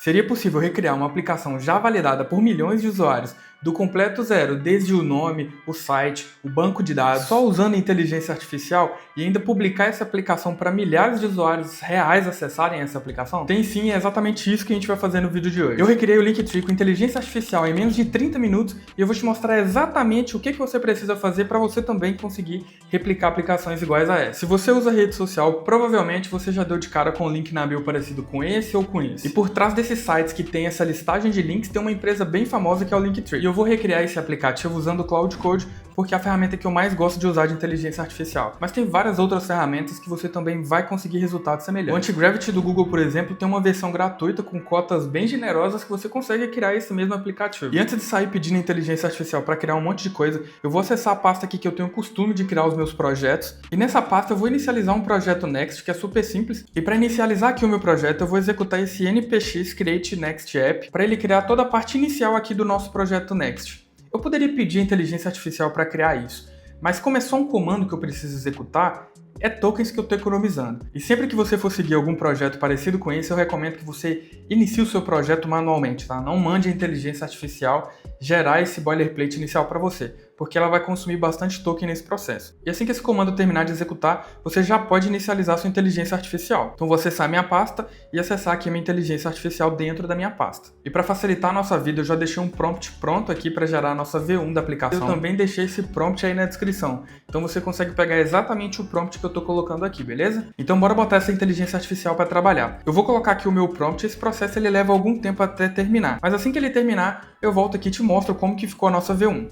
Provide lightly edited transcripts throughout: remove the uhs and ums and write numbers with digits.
Seria possível recriar uma aplicação já validada por milhões de usuários do completo zero, desde o nome, o site, o banco de dados, só usando inteligência artificial e ainda publicar essa aplicação para milhares de usuários reais acessarem essa aplicação? Tem sim, é exatamente isso que a gente vai fazer no vídeo de hoje. Eu recriei o Linktree com inteligência artificial em menos de 30 minutos e eu vou te mostrar exatamente o que você precisa fazer para você também conseguir replicar aplicações iguais a essa. Se você usa rede social, provavelmente você já deu de cara com um link na bio parecido com esse ou com esse. E por trás desses sites que tem essa listagem de links, tem uma empresa bem famosa que é o Linktree. E eu vou recriar esse aplicativo usando o Cloud Code porque é a ferramenta que eu mais gosto de usar de inteligência artificial. Mas tem várias outras ferramentas que você também vai conseguir resultados semelhantes. O Antigravity do Google, por exemplo, tem uma versão gratuita com cotas bem generosas que você consegue criar esse mesmo aplicativo. E antes de sair pedindo inteligência artificial para criar um monte de coisa, eu vou acessar a pasta aqui que eu tenho o costume de criar os meus projetos. E nessa pasta eu vou inicializar um projeto Next, que é super simples. E para inicializar aqui o meu projeto, eu vou executar esse npx create next app para ele criar toda a parte inicial aqui do nosso projeto Next. Eu poderia pedir a inteligência artificial para criar isso, mas como é só um comando que eu preciso executar, é tokens que eu estou economizando. E sempre que você for seguir algum projeto parecido com esse, eu recomendo que você inicie o seu projeto manualmente, tá? Não mande a inteligência artificial gerar esse boilerplate inicial para você, porque ela vai consumir bastante token nesse processo. E assim que esse comando terminar de executar, você já pode inicializar sua inteligência artificial. Então vou acessar a minha pasta e acessar aqui a minha inteligência artificial dentro da minha pasta. E para facilitar a nossa vida, eu já deixei um prompt pronto aqui para gerar a nossa V1 da aplicação. Eu também deixei esse prompt aí na descrição. Então você consegue pegar exatamente o prompt que eu estou colocando aqui, beleza? Então bora botar essa inteligência artificial para trabalhar. Eu vou colocar aqui o meu prompt, esse processo ele leva algum tempo até terminar. Mas assim que ele terminar, eu volto aqui e te mostro como que ficou a nossa V1.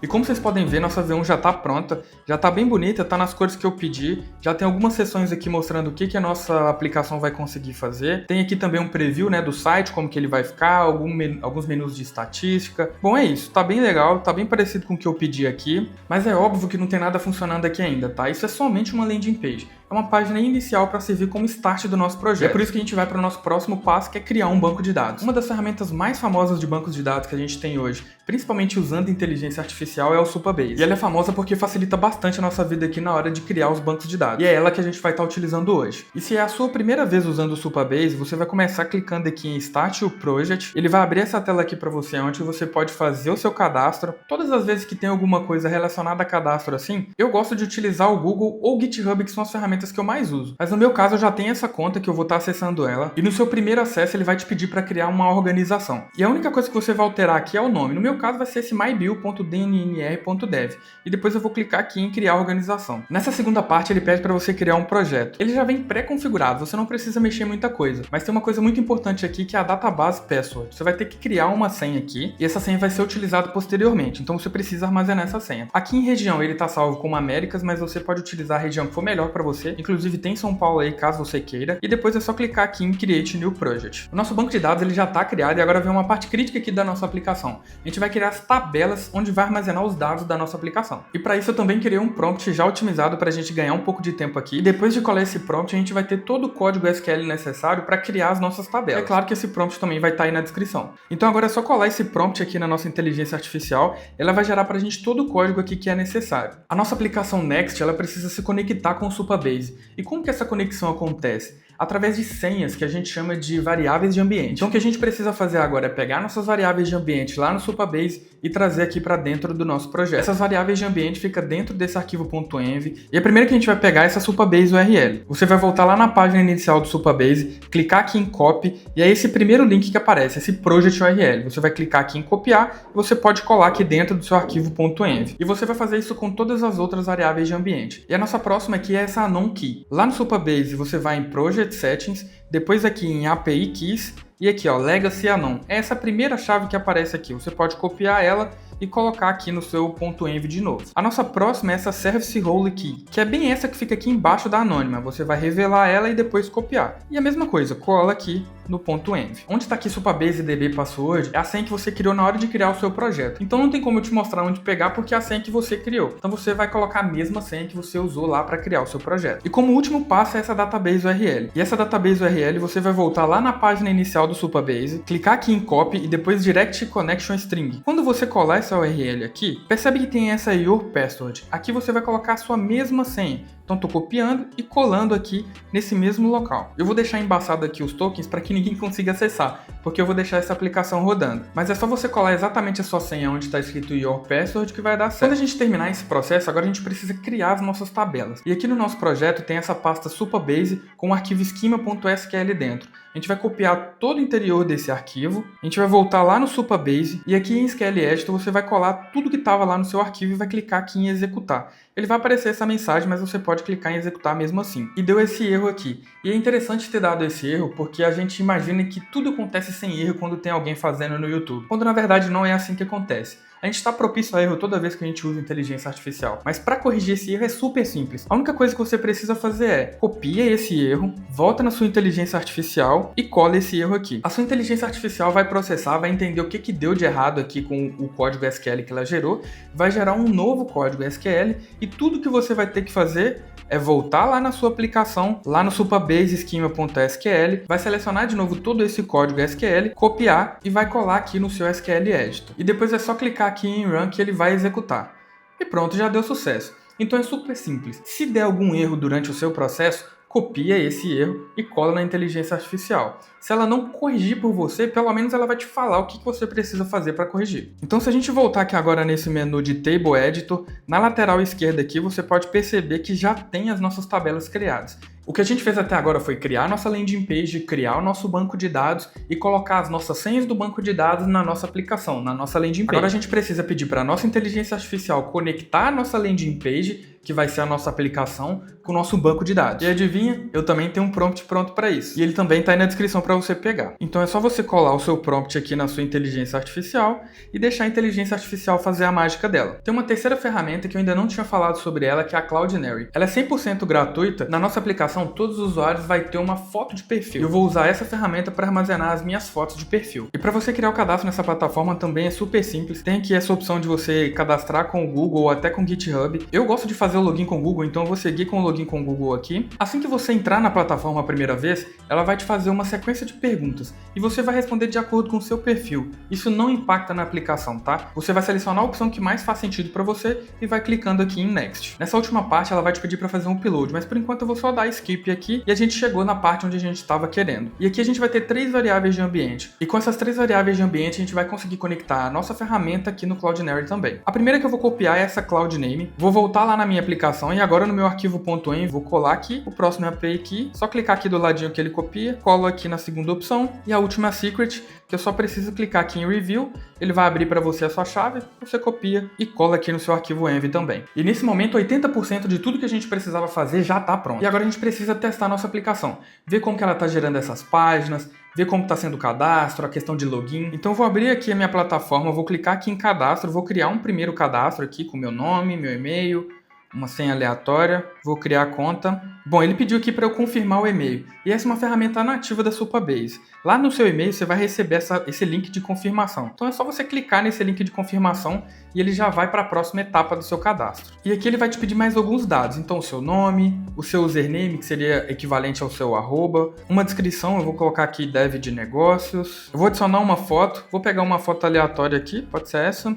E como vocês podem ver, nossa V1 já está pronta, já está bem bonita, está nas cores que eu pedi, já tem algumas seções aqui mostrando o que a nossa aplicação vai conseguir fazer. Tem aqui também um preview, né, do site, como que ele vai ficar, alguns menus de estatística. Bom, é isso, tá bem legal, tá bem parecido com o que eu pedi aqui, mas é óbvio que não tem nada funcionando aqui ainda, tá? Isso é somente uma landing page. É uma página inicial para servir como start do nosso projeto. É por isso que a gente vai para o nosso próximo passo, que é criar um banco de dados. Uma das ferramentas mais famosas de bancos de dados que a gente tem hoje, principalmente usando inteligência artificial, é o Supabase. E ela é famosa porque facilita bastante a nossa vida aqui na hora de criar os bancos de dados. E é ela que a gente vai estar utilizando hoje. E se é a sua primeira vez usando o Supabase, você vai começar clicando aqui em Start o Project. Ele vai abrir essa tela aqui para você, onde você pode fazer o seu cadastro. Todas as vezes que tem alguma coisa relacionada a cadastro assim, eu gosto de utilizar o Google ou o GitHub, que são as ferramentas que eu mais uso. Mas no meu caso eu já tenho essa conta que eu vou estar acessando ela, e no seu primeiro acesso ele vai te pedir para criar uma organização. E a única coisa que você vai alterar aqui é o nome. No meu caso vai ser esse mybill.dnnr.dev. E depois eu vou clicar aqui em criar organização. Nessa segunda parte ele pede para você criar um projeto. Ele já vem pré-configurado, você não precisa mexer muita coisa. Mas tem uma coisa muito importante aqui que é a database password. Você vai ter que criar uma senha aqui, e essa senha vai ser utilizada posteriormente. Então você precisa armazenar essa senha. Aqui em região ele está salvo como Américas, mas você pode utilizar a região que for melhor para você. Inclusive tem São Paulo aí, caso você queira. E depois é só clicar aqui em Create New Project. O nosso banco de dados ele já está criado e agora vem uma parte crítica aqui da nossa aplicação. A gente vai criar as tabelas onde vai armazenar os dados da nossa aplicação. E para isso eu também criei um prompt já otimizado para a gente ganhar um pouco de tempo aqui. E depois de colar esse prompt, a gente vai ter todo o código SQL necessário para criar as nossas tabelas. É claro que esse prompt também vai estar aí na descrição. Então agora é só colar esse prompt aqui na nossa inteligência artificial. Ela vai gerar para a gente todo o código aqui que é necessário. A nossa aplicação Next ela precisa se conectar com o Supabase. E como que essa conexão acontece? Através de senhas que a gente chama de variáveis de ambiente. Então o que a gente precisa fazer agora é pegar nossas variáveis de ambiente lá no Supabase e trazer aqui para dentro do nosso projeto. Essas variáveis de ambiente ficam dentro desse arquivo .env e a primeira que a gente vai pegar é essa Supabase URL. Você vai voltar lá na página inicial do Supabase, clicar aqui em Copy e é esse primeiro link que aparece, esse Project URL. Você vai clicar aqui em copiar e você pode colar aqui dentro do seu arquivo .env. E você vai fazer isso com todas as outras variáveis de ambiente. E a nossa próxima aqui é essa Anon Key. Lá no Supabase você vai em Project Settings, depois aqui em API Keys e aqui ó, Legacy Anon. É essa primeira chave que aparece aqui, você pode copiar ela e colocar aqui no seu .env de novo. A nossa próxima é essa Service Role Key, que é bem essa que fica aqui embaixo da anônima. Você vai revelar ela e depois copiar. E a mesma coisa, cola aqui no .env. Onde está aqui Supabase DB Password é a senha que você criou na hora de criar o seu projeto. Então não tem como eu te mostrar onde pegar porque é a senha que você criou. Então você vai colocar a mesma senha que você usou lá para criar o seu projeto. E como último passo é essa Database URL. E essa Database URL você vai voltar lá na página inicial do Supabase, clicar aqui em Copy e depois Direct Connection String. Quando você colar essa URL aqui, percebe que tem essa Your Password. Aqui você vai colocar a sua mesma senha. Então estou copiando e colando aqui nesse mesmo local. Eu vou deixar embaçado aqui os tokens para que ninguém consiga acessar, porque eu vou deixar essa aplicação rodando. Mas é só você colar exatamente a sua senha onde está escrito Your Password que vai dar certo. Quando a gente terminar esse processo, agora a gente precisa criar as nossas tabelas. E aqui no nosso projeto tem essa pasta Supabase com o arquivo schema.sql dentro. A gente vai copiar todo o interior desse arquivo, a gente vai voltar lá no Supabase e aqui em SQL Editor você vai colar tudo que estava lá no seu arquivo e vai clicar aqui em executar. Ele vai aparecer essa mensagem, mas você pode clicar em executar mesmo assim. E deu esse erro aqui. E é interessante ter dado esse erro porque a gente imagina que tudo acontece sem erro quando tem alguém fazendo no YouTube, quando na verdade não é assim que acontece. A gente está propício a erro toda vez que a gente usa inteligência artificial. Mas para corrigir esse erro é super simples. A única coisa que você precisa fazer é copia esse erro, volta na sua inteligência artificial e cola esse erro aqui. A sua inteligência artificial vai processar, vai entender o que deu de errado aqui com o código SQL que ela gerou, vai gerar um novo código SQL e tudo que você vai ter que fazer é voltar lá na sua aplicação, lá no Supabase schema.sql, vai selecionar de novo todo esse código SQL, copiar e vai colar aqui no seu SQL Editor. E depois é só clicar aqui em Run que ele vai executar. E pronto, já deu sucesso. Então é super simples. Se der algum erro durante o seu processo, copia esse erro e cola na inteligência artificial. Se ela não corrigir por você, pelo menos ela vai te falar o que você precisa fazer para corrigir. Então se a gente voltar aqui agora nesse menu de Table Editor, na lateral esquerda aqui você pode perceber que já tem as nossas tabelas criadas. O que a gente fez até agora foi criar nossa landing page, criar o nosso banco de dados e colocar as nossas senhas do banco de dados na nossa aplicação, na nossa landing page. Agora a gente precisa pedir para a nossa inteligência artificial conectar a nossa landing page, que vai ser a nossa aplicação, com o nosso banco de dados. E adivinha? Eu também tenho um prompt pronto para isso. E ele também está aí na descrição para você pegar. Então é só você colar o seu prompt aqui na sua inteligência artificial e deixar a inteligência artificial fazer a mágica dela. Tem uma terceira ferramenta que eu ainda não tinha falado sobre ela, que é a Cloudinary. Ela é 100% gratuita. Na nossa aplicação, todos os usuários vão ter uma foto de perfil. Eu vou usar essa ferramenta para armazenar as minhas fotos de perfil. E para você criar o cadastro nessa plataforma também é super simples. Tem aqui essa opção de você cadastrar com o Google ou até com o GitHub. Eu gosto de fazer o login com o Google, então eu vou seguir com o login com o Google aqui. Assim que você entrar na plataforma a primeira vez, ela vai te fazer uma sequência de perguntas e você vai responder de acordo com o seu perfil. Isso não impacta na aplicação, tá? Você vai selecionar a opção que mais faz sentido para você e vai clicando aqui em Next. Nessa última parte ela vai te pedir para fazer um upload, mas por enquanto eu vou só dar skip aqui e a gente chegou na parte onde a gente estava querendo. E aqui a gente vai ter 3 variáveis de ambiente. E com essas 3 variáveis de ambiente a gente vai conseguir conectar a nossa ferramenta aqui no Cloudinary também. A primeira que eu vou copiar é essa Cloud Name. Vou voltar lá na minha aplicação e agora no meu arquivo .env vou colar aqui o próximo API aqui, só clicar aqui do ladinho que ele copia, colo aqui na segunda opção e a última secret, que eu só preciso clicar aqui em Review, ele vai abrir para você a sua chave, você copia e cola aqui no seu arquivo env também. E nesse momento 80% de tudo que a gente precisava fazer já está pronto. E agora a gente precisa testar a nossa aplicação, ver como que ela está gerando essas páginas, ver como está sendo o cadastro, a questão de login. Então eu vou abrir aqui a minha plataforma, vou clicar aqui em cadastro, vou criar um primeiro cadastro aqui com meu nome, meu e-mail, uma senha aleatória, vou criar a conta. Bom, ele pediu aqui para eu confirmar o e-mail, e essa é uma ferramenta nativa da Supabase. Lá no seu e-mail você vai receber esse link de confirmação. Então é só você clicar nesse link de confirmação e ele já vai para a próxima etapa do seu cadastro. E aqui ele vai te pedir mais alguns dados, então o seu nome, o seu username, que seria equivalente ao seu arroba, uma descrição, eu vou colocar aqui dev de negócios, eu vou adicionar uma foto, vou pegar uma foto aleatória aqui, pode ser essa.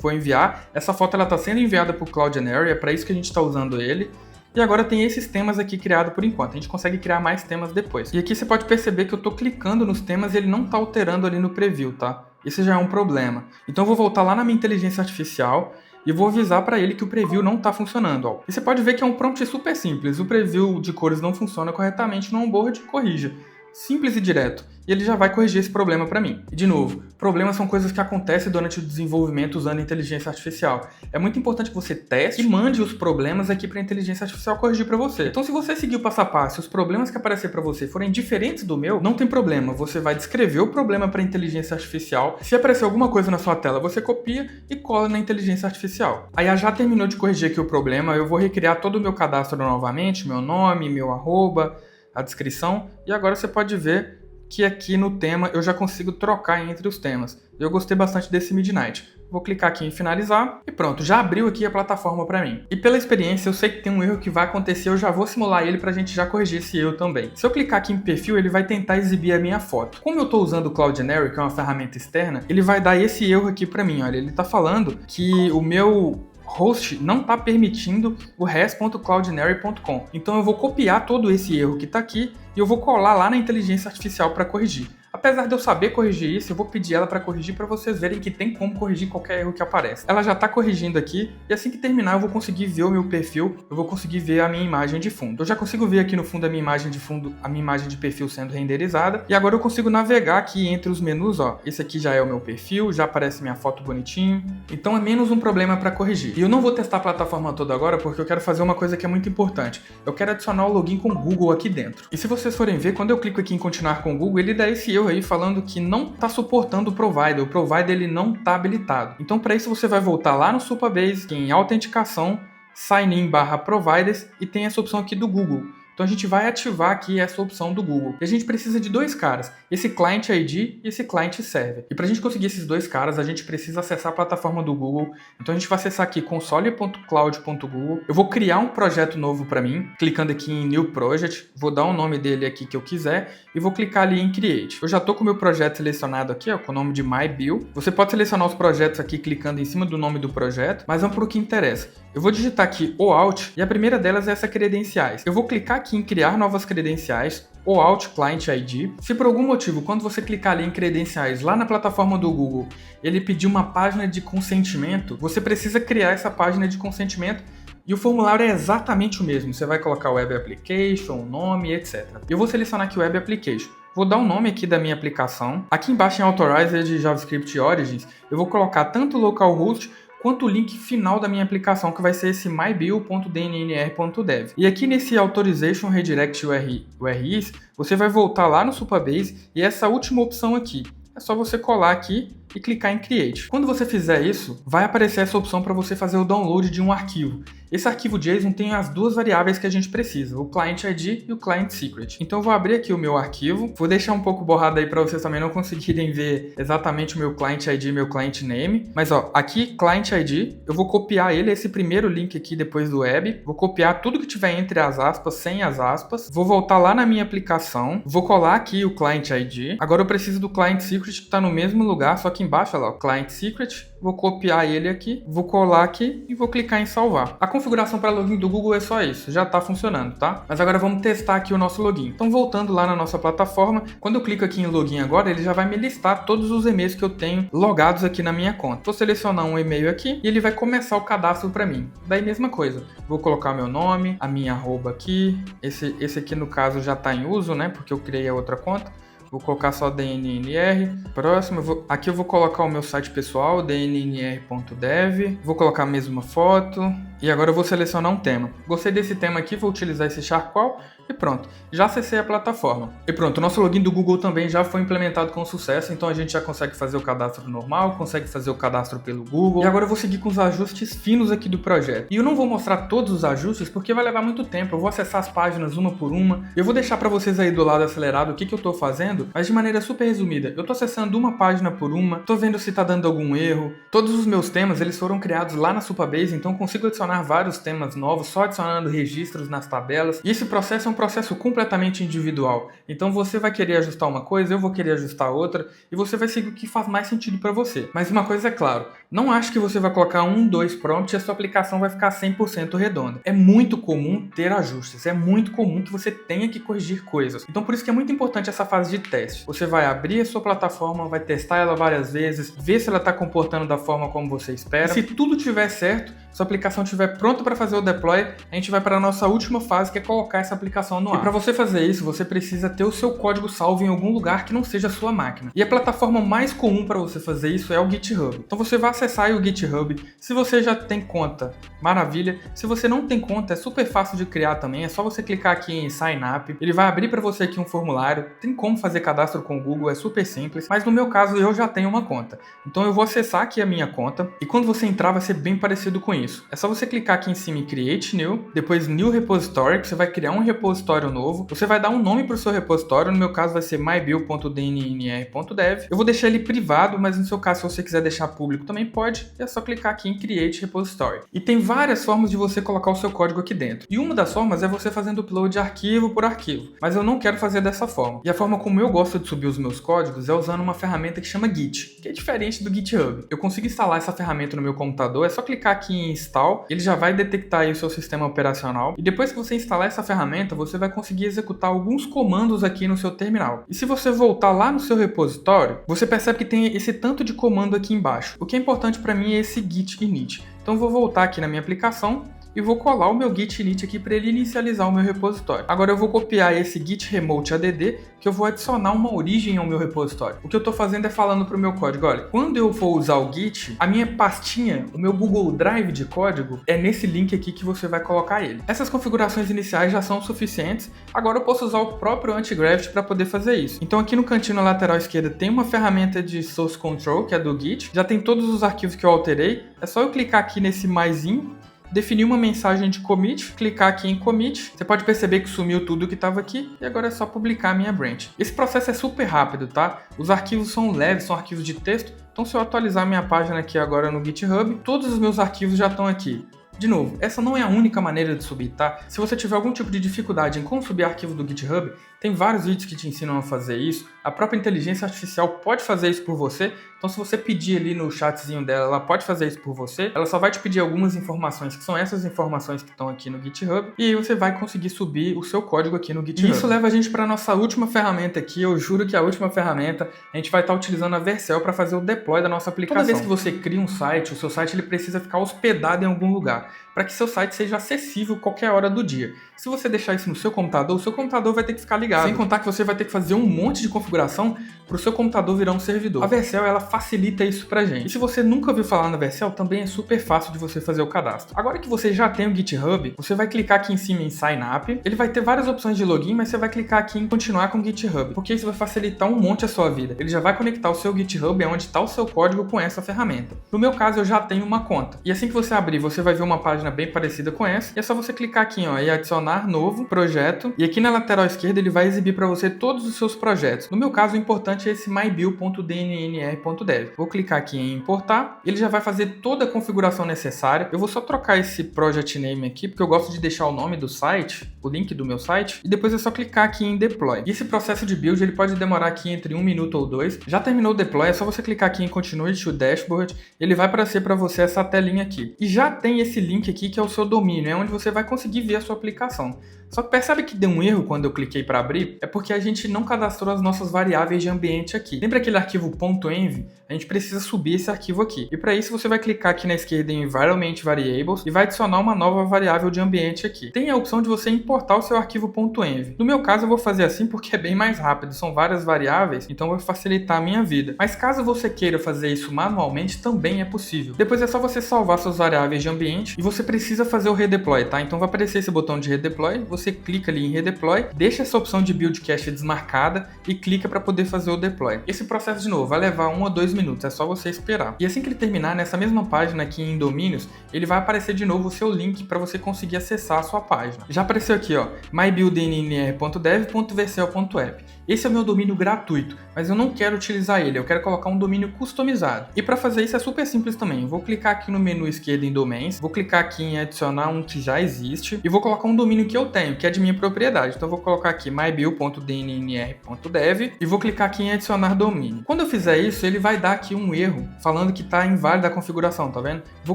Vou enviar. Essa foto ela está sendo enviada para o Cloudinary, é para isso que a gente está usando ele. E agora tem esses temas aqui criados por enquanto. A gente consegue criar mais temas depois. E aqui você pode perceber que eu estou clicando nos temas e ele não está alterando ali no preview, tá? Esse já é um problema. Então eu vou voltar lá na minha inteligência artificial e vou avisar para ele que o preview não está funcionando. Ó. E você pode ver que é um prompt super simples. O preview de cores não funciona corretamente no onboard, corrija. Simples e direto. E ele já vai corrigir esse problema para mim. E de novo, problemas são coisas que acontecem durante o desenvolvimento usando inteligência artificial. É muito importante que você teste e mande os problemas aqui para a inteligência artificial corrigir para você. Então se você seguir o passo a passo e os problemas que aparecer para você forem diferentes do meu, não tem problema. Você vai descrever o problema para a inteligência artificial. Se aparecer alguma coisa na sua tela, você copia e cola na inteligência artificial. Aí ela já terminou de corrigir aqui o problema, eu vou recriar todo o meu cadastro novamente, meu nome, meu arroba, a descrição, e agora você pode ver que aqui no tema eu já consigo trocar entre os temas. Eu gostei bastante desse Midnight. Vou clicar aqui em finalizar e pronto, já abriu aqui a plataforma para mim. E pela experiência eu sei que tem um erro que vai acontecer, eu já vou simular ele para a gente já corrigir esse erro também. Se eu clicar aqui em perfil, ele vai tentar exibir a minha foto. Como eu estou usando o Cloudinary, que é uma ferramenta externa, ele vai dar esse erro aqui para mim, olha, ele está falando que o meu host não está permitindo o res.cloudinary.com. Então eu vou copiar todo esse erro que está aqui e eu vou colar lá na inteligência artificial para corrigir. Apesar de eu saber corrigir isso, eu vou pedir ela para corrigir para vocês verem que tem como corrigir qualquer erro que aparece. Ela já está corrigindo aqui e assim que terminar eu vou conseguir ver o meu perfil, eu vou conseguir ver a minha imagem de fundo. Eu já consigo ver aqui no fundo a minha imagem de fundo, a minha imagem de perfil sendo renderizada e agora eu consigo navegar aqui entre os menus, ó. Esse aqui já é o meu perfil, já aparece minha foto bonitinho. Então é menos um problema para corrigir. E eu não vou testar a plataforma toda agora porque eu quero fazer uma coisa que é muito importante. Eu quero adicionar o login com o Google aqui dentro. E se vocês forem ver, quando eu clico aqui em continuar com o Google, ele dá esse erro aí falando que não está suportando o provider ele não está habilitado. Então para isso você vai voltar lá no Supabase, em autenticação, sign in/providers e tem essa opção aqui do Google. Então a gente vai ativar aqui essa opção do Google. E a gente precisa de dois caras, esse Client ID e esse Client Server. E para a gente conseguir esses dois caras, a gente precisa acessar a plataforma do Google. Então a gente vai acessar aqui console.cloud.google. Eu vou criar um projeto novo para mim, clicando aqui em New Project. Vou dar o nome dele aqui que eu quiser e vou clicar ali em Create. Eu já estou com o meu projeto selecionado aqui, ó, com o nome de MyBill. Você pode selecionar os projetos aqui clicando em cima do nome do projeto, mas vamos para o que interessa. Eu vou digitar aqui OAuth e a primeira delas é essa credenciais. Eu vou clicar aqui em criar novas credenciais, OAuth Client ID. Se por algum motivo, quando você clicar ali em credenciais lá na plataforma do Google, ele pedir uma página de consentimento, você precisa criar essa página de consentimento e o formulário é exatamente o mesmo. Você vai colocar o Web Application, o nome, etc. Eu vou selecionar aqui o Web Application. Vou dar o nome aqui da minha aplicação. Aqui embaixo em Authorizer de JavaScript Origins, eu vou colocar tanto o localhost quanto o link final da minha aplicação, que vai ser esse mybill.dnnr.dev. E aqui nesse Authorization Redirect URIs, você vai voltar lá no Supabase e essa última opção aqui. É só você colar aqui e clicar em Create. Quando você fizer isso, vai aparecer essa opção para você fazer o download de um arquivo. Esse arquivo JSON tem as duas variáveis que a gente precisa, o Client ID e o Client Secret. Então eu vou abrir aqui o meu arquivo, vou deixar um pouco borrado aí para vocês também não conseguirem ver exatamente o meu Client ID e meu Client Name. Mas ó, aqui Client ID, eu vou copiar ele, esse primeiro link aqui depois do web, vou copiar tudo que tiver entre as aspas, sem as aspas, vou voltar lá na minha aplicação, vou colar aqui o Client ID. Agora eu preciso do Client Secret que está no mesmo lugar, só que embaixo, olha lá, o Client Secret. Vou copiar ele aqui, vou colar aqui e vou clicar em salvar. A configuração para login do Google é só isso, já está funcionando, tá? Mas agora vamos testar aqui o nosso login. Então voltando lá na nossa plataforma, quando eu clico aqui em login agora, ele já vai me listar todos os e-mails que eu tenho logados aqui na minha conta. Vou selecionar um e-mail aqui e ele vai começar o cadastro para mim. Daí mesma coisa, vou colocar meu nome, a minha arroba aqui, esse aqui no caso já está em uso, né? Porque eu criei a outra conta. Vou colocar só DNNR. Próximo, aqui eu vou colocar o meu site pessoal, dnnr.dev. Vou colocar a mesma foto. E agora eu vou selecionar um tema. Gostei desse tema aqui, vou utilizar esse charcoal e pronto. Já acessei a plataforma. E pronto, o nosso login do Google também já foi implementado com sucesso, então a gente já consegue fazer o cadastro normal, consegue fazer o cadastro pelo Google. E agora eu vou seguir com os ajustes finos aqui do projeto. E eu não vou mostrar todos os ajustes porque vai levar muito tempo. Eu vou acessar as páginas uma por uma. Eu vou deixar para vocês aí do lado acelerado o que eu estou fazendo, mas de maneira super resumida. Eu estou acessando uma página por uma, estou vendo se está dando algum erro. Todos os meus temas, eles foram criados lá na Supabase, então eu consigo adicionar vários temas novos, só adicionando registros nas tabelas. E esse processo é um processo completamente individual. Então você vai querer ajustar uma coisa, eu vou querer ajustar outra, e você vai seguir o que faz mais sentido para você. Mas uma coisa é claro, não acho que você vai colocar 2 prompts e a sua aplicação vai ficar 100% redonda. É muito comum ter ajustes, é muito comum que você tenha que corrigir coisas. Então por isso que é muito importante essa fase de teste. Você vai abrir a sua plataforma, vai testar ela várias vezes, ver se ela está comportando da forma como você espera. E se tudo estiver certo, sua aplicação estiver pronta para fazer o deploy, a gente vai para a nossa última fase, que é colocar essa aplicação no ar. E para você fazer isso, você precisa ter o seu código salvo em algum lugar que não seja a sua máquina. E a plataforma mais comum para você fazer isso é o GitHub. Então você vai acessar aí o GitHub. Se você já tem conta, maravilha. Se você não tem conta, é super fácil de criar também. É só você clicar aqui em Sign Up. Ele vai abrir para você aqui um formulário. Tem como fazer cadastro com o Google, é super simples. Mas no meu caso, eu já tenho uma conta. Então eu vou acessar aqui a minha conta. E quando você entrar, vai ser bem parecido com isso. É só você clicar aqui em cima em Create New, depois New Repository, que você vai criar um repositório novo. Você vai dar um nome para o seu repositório, no meu caso vai ser mybill.dnnr.dev. Eu vou deixar ele privado, mas no seu caso, se você quiser deixar público também pode. É só clicar aqui em Create Repository. E tem várias formas de você colocar o seu código aqui dentro. E uma das formas é você fazendo upload arquivo por arquivo. Mas eu não quero fazer dessa forma. E a forma como eu gosto de subir os meus códigos é usando uma ferramenta que chama Git, que é diferente do GitHub. Eu consigo instalar essa ferramenta no meu computador, é só clicar aqui em install, ele já vai detectar aí o seu sistema operacional. E depois que você instalar essa ferramenta, você vai conseguir executar alguns comandos aqui no seu terminal. E se você voltar lá no seu repositório, você percebe que tem esse tanto de comando aqui embaixo. O que é importante para mim é esse git init. Então eu vou voltar aqui na minha aplicação e vou colar o meu git init aqui para ele inicializar o meu repositório. Agora eu vou copiar esse git remote add, que eu vou adicionar uma origem ao meu repositório. O que eu estou fazendo é falando para o meu código, olha, quando eu for usar o git, a minha pastinha, o meu Google Drive de código, é nesse link aqui que você vai colocar ele. Essas configurações iniciais já são suficientes, agora eu posso usar o próprio Antigravity para poder fazer isso. Então aqui no cantinho na lateral esquerda tem uma ferramenta de source control, que é do git, já tem todos os arquivos que eu alterei, é só eu clicar aqui nesse maisinho, definir uma mensagem de commit, clicar aqui em commit, você pode perceber que sumiu tudo que estava aqui e agora é só publicar a minha branch. Esse processo é super rápido, tá? Os arquivos são leves, são arquivos de texto, então se eu atualizar minha página aqui agora no GitHub, todos os meus arquivos já estão aqui. De novo, essa não é a única maneira de subir, tá? Se você tiver algum tipo de dificuldade em como subir arquivo do GitHub, tem vários vídeos que te ensinam a fazer isso. A própria inteligência artificial pode fazer isso por você. Então, se você pedir ali no chatzinho dela, ela pode fazer isso por você. Ela só vai te pedir algumas informações, que são essas informações que estão aqui no GitHub. E aí você vai conseguir subir o seu código aqui no GitHub. E isso leva a gente para a nossa última ferramenta aqui. Eu juro que a última ferramenta, a gente vai estar utilizando a Vercel para fazer o deploy da nossa aplicação. Toda vez que você cria um site, o seu site ele precisa ficar hospedado em algum lugar, para que seu site seja acessível qualquer hora do dia. Se você deixar isso no seu computador, o seu computador vai ter que ficar ligado. Sem contar que você vai ter que fazer um monte de configuração para o seu computador virar um servidor. A Vercel, ela facilita isso pra gente. E se você nunca ouviu falar na Vercel, também é super fácil de você fazer o cadastro. Agora que você já tem o GitHub, você vai clicar aqui em cima em Sign Up. Ele vai ter várias opções de login, mas você vai clicar aqui em Continuar com o GitHub, porque isso vai facilitar um monte a sua vida. Ele já vai conectar o seu GitHub, é onde está o seu código, com essa ferramenta. No meu caso, eu já tenho uma conta. E assim que você abrir, você vai ver uma página bem parecida com essa. E é só você clicar aqui, ó, e adicionar novo projeto. E aqui na lateral esquerda, ele vai exibir para você todos os seus projetos. No meu caso, o importante é esse mybuild.dnnr.dev. Vou clicar aqui em importar. Ele já vai fazer toda a configuração necessária. Eu vou só trocar esse project name aqui, porque eu gosto de deixar o nome do site, o link do meu site, e depois é só clicar aqui em deploy. E esse processo de build, ele pode demorar aqui entre 1 minuto ou 2. Já terminou o deploy, é só você clicar aqui em Continue to Dashboard. Ele vai aparecer para você essa telinha aqui. E já tem esse link aqui que é o seu domínio, é onde você vai conseguir ver a sua aplicação. Só que percebe que deu um erro quando eu cliquei para abrir? É porque a gente não cadastrou as nossas variáveis de ambiente aqui. Lembra aquele arquivo .env? A gente precisa subir esse arquivo aqui. E para isso você vai clicar aqui na esquerda em Environment Variables e vai adicionar uma nova variável de ambiente aqui. Tem a opção de você importar o seu arquivo .env. No meu caso eu vou fazer assim porque é bem mais rápido. São várias variáveis, então vai facilitar a minha vida. Mas caso você queira fazer isso manualmente, também é possível. Depois é só você salvar suas variáveis de ambiente e você precisa fazer o redeploy, tá? Então vai aparecer esse botão de redeploy, você clica ali em redeploy, deixa essa opção de build cache desmarcada e clica para poder fazer o deploy. Esse processo de novo vai levar 1 a 2 minutos, é só você esperar. E assim que ele terminar, nessa mesma página aqui em domínios, ele vai aparecer de novo o seu link para você conseguir acessar a sua página. Já apareceu aqui, ó, mybuildnr.dev.vercel.app. Esse é o meu domínio gratuito, mas eu não quero utilizar ele, eu quero colocar um domínio customizado. E para fazer isso é super simples também. Eu vou clicar aqui no menu esquerdo em domains, vou clicar aqui em adicionar um que já existe e vou colocar um domínio que eu tenho, que é de minha propriedade. Então eu vou colocar aqui mybuild.dnnr.dev e vou clicar aqui em adicionar domínio. Quando eu fizer isso, ele vai dar aqui um erro falando que está inválida a configuração, tá vendo? Vou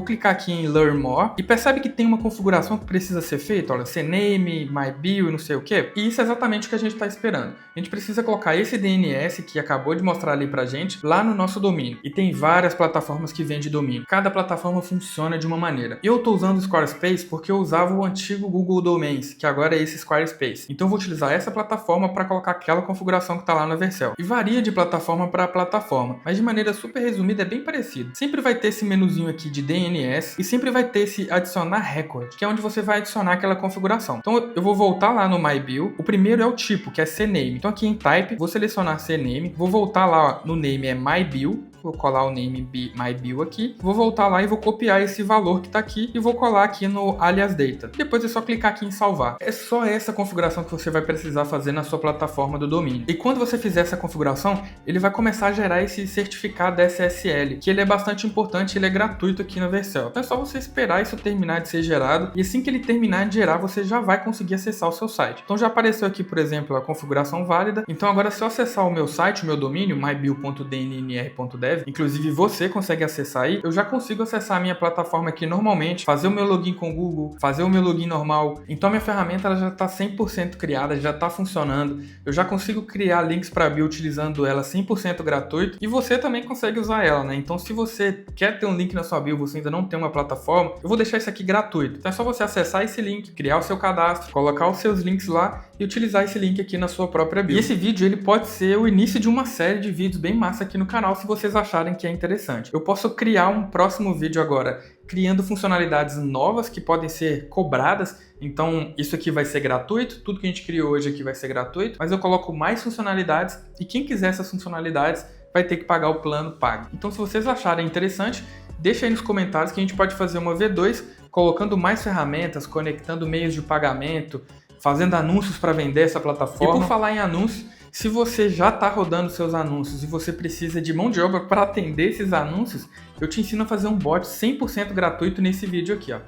clicar aqui em Learn More e percebe que tem uma configuração que precisa ser feita, olha, cname, mybuild, não sei o que. E isso é exatamente o que a gente está esperando. A gente precisa colocar esse DNS que acabou de mostrar ali pra gente lá no nosso domínio. E tem várias plataformas que vendem domínio. Cada plataforma funciona de uma maneira. Eu estou usando o Squarespace porque eu usava o antigo Google Domains, que agora é esse Squarespace. Então eu vou utilizar essa plataforma para colocar aquela configuração que está lá na Vercel. E varia de plataforma para plataforma, mas de maneira super resumida é bem parecido. Sempre vai ter esse menuzinho aqui de DNS e sempre vai ter esse adicionar record, que é onde você vai adicionar aquela configuração. Então eu vou voltar lá no mybuild. O primeiro é o tipo, que é cname. Então aqui em type, vou selecionar cname, vou voltar lá no name é mybuild. Vou colar o name mybuild aqui, vou voltar lá e vou copiar esse valor que está aqui e vou colar aqui no alias data. Depois é só clicar aqui em salvar. É só essa configuração que você vai precisar fazer na sua plataforma do domínio. E quando você fizer essa configuração, ele vai começar a gerar esse certificado SSL, que ele é bastante importante, ele é gratuito aqui na Vercel. Então é só você esperar isso terminar de ser gerado e assim que ele terminar de gerar, você já vai conseguir acessar o seu site. Então já apareceu aqui, por exemplo, a configuração válida. Então agora se eu acessar o meu site, o meu domínio, mybuild.dnnr.dev, Dev, inclusive você consegue acessar aí, eu já consigo acessar a minha plataforma aqui normalmente, fazer o meu login com o Google, fazer o meu login normal. Então minha ferramenta ela já está 100% criada, já está funcionando. Eu já consigo criar links para bio utilizando ela 100% gratuito e você também consegue usar ela, né? Então se você quer ter um link na sua bio, você ainda não tem uma plataforma, eu vou deixar isso aqui gratuito. Então é só você acessar esse link, criar o seu cadastro, colocar os seus links lá e utilizar esse link aqui na sua própria bio. E esse vídeo ele pode ser o início de uma série de vídeos bem massa aqui no canal se vocês acharem que é interessante. Eu posso criar um próximo vídeo agora criando funcionalidades novas que podem ser cobradas. Então isso aqui vai ser gratuito, tudo que a gente criou hoje aqui vai ser gratuito, mas eu coloco mais funcionalidades e quem quiser essas funcionalidades vai ter que pagar o plano pago. Então se vocês acharem interessante, deixa aí nos comentários que a gente pode fazer uma V2 colocando mais ferramentas, conectando meios de pagamento, fazendo anúncios para vender essa plataforma. E por falar em anúncios, se você já está rodando seus anúncios e você precisa de mão de obra para atender esses anúncios, eu te ensino a fazer um bot 100% gratuito nesse vídeo aqui, ó.